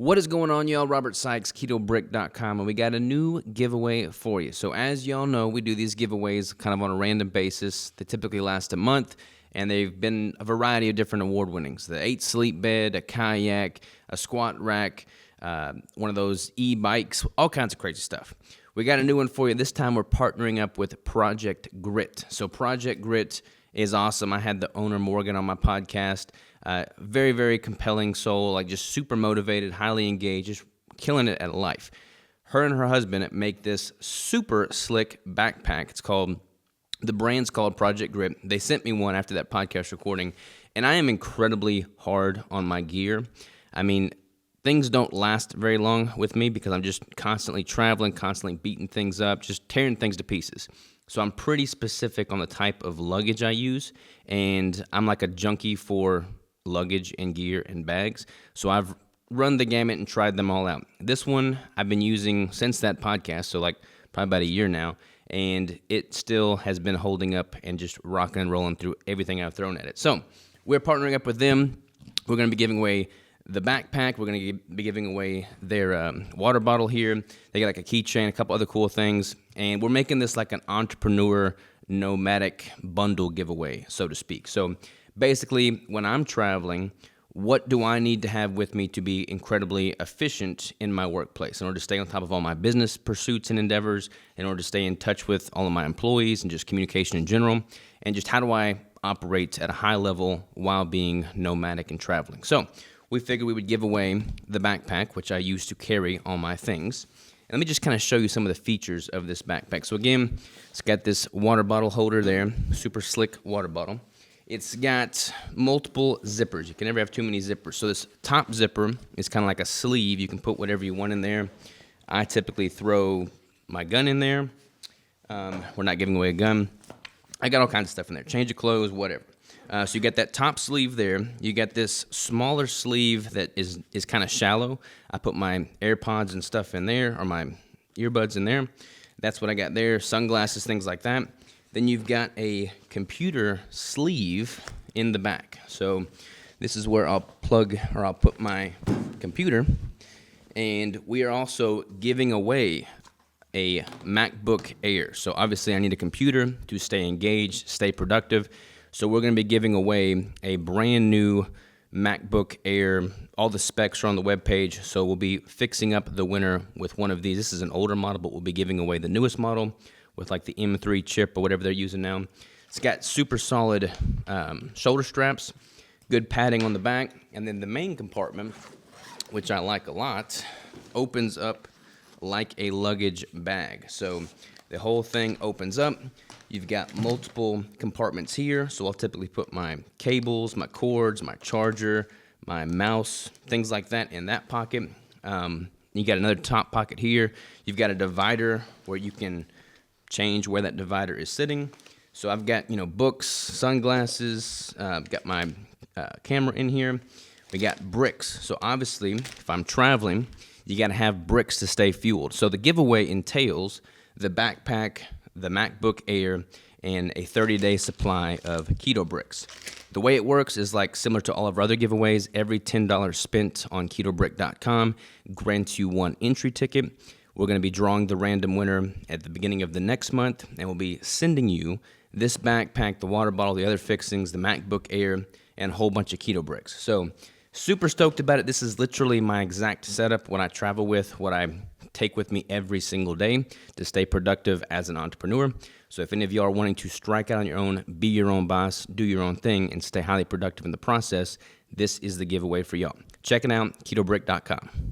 What is going on, y'all? Robert Sykes, KetoBrick.com, and we got a new giveaway for you. So as y'all know, we do these giveaways kind of on a random basis. They typically last a month, and they've been a variety of different award winnings. The 8 sleep bed, a kayak, a squat rack, one of those e-bikes, all kinds of crazy stuff. We got a new one for you. This time we're partnering up with Project Grit. So Project Grit is awesome. I had the owner, Morgan, on my podcast. Very, very compelling soul, like just super motivated, highly engaged, just killing it at life. Her and her husband make this super slick backpack. The brand's called Project Grit. They sent me one after that podcast recording, and I am incredibly hard on my gear. I mean, things don't last very long with me because I'm just constantly traveling, constantly beating things up, just tearing things to pieces. So I'm pretty specific on the type of luggage I use, and I'm like a junkie for luggage and gear and bags. So I've run the gamut and tried them all out. This one I've been using since that podcast, so like probably about a year now, and it still has been holding up and just rocking and rolling through everything I've thrown at it. So we're partnering up with them. We're going to be giving away the backpack. We're going to be giving away their water bottle here. They got like a keychain, a couple other cool things, and we're making this like an entrepreneur nomadic bundle giveaway, so to speak. So basically, when I'm traveling, what do I need to have with me to be incredibly efficient in my workplace in order to stay on top of all my business pursuits and endeavors, in order to stay in touch with all of my employees and just communication in general, and just how do I operate at a high level while being nomadic and traveling. So we figured we would give away the backpack, which I use to carry all my things. And let me just kind of show you some of the features of this backpack. So again, it's got this water bottle holder there, super slick water bottle. It's got multiple zippers. You can never have too many zippers. So this top zipper is kind of like a sleeve. You can put whatever you want in there. I typically throw my gun in there. We're not giving away a gun. I got all kinds of stuff in there. Change of clothes, whatever. So you got that top sleeve there. You got this smaller sleeve that is kind of shallow. I put my AirPods and stuff in there, or my earbuds in there. That's what I got there. Sunglasses, things like that. Then you've got a computer sleeve in the back. So this is where I'll put my computer. And we are also giving away a MacBook Air. So obviously I need a computer to stay engaged, stay productive. So we're going to be giving away a brand new MacBook Air. All the specs are on the webpage. So we'll be fixing up the winner with one of these. This is an older model, but we'll be giving away the newest model with like the M3 chip or whatever they're using now. It's got super solid shoulder straps, good padding on the back, and then the main compartment, which I like a lot, opens up like a luggage bag. So the whole thing opens up. You've got multiple compartments here, so I'll typically put my cables, my cords, my charger, my mouse, things like that in that pocket. You got another top pocket here. You've got a divider where you can change where that divider is sitting. So I've got, books, sunglasses, got my camera in here. We got bricks. So obviously, if I'm traveling, you got to have bricks to stay fueled. So the giveaway entails the backpack, the MacBook Air, and a 30-day supply of Keto Bricks. The way it works is like similar to all of our other giveaways. Every $10 spent on KetoBrick.com grants you one entry ticket. We're going to be drawing the random winner at the beginning of the next month, and we'll be sending you this backpack, the water bottle, the other fixings, the MacBook Air, and a whole bunch of Keto Bricks. So super stoked about it. This is literally my exact setup, what I travel with, what I take with me every single day to stay productive as an entrepreneur. So if any of you are wanting to strike out on your own, be your own boss, do your own thing, and stay highly productive in the process, this is the giveaway for y'all. Check it out, KetoBrick.com.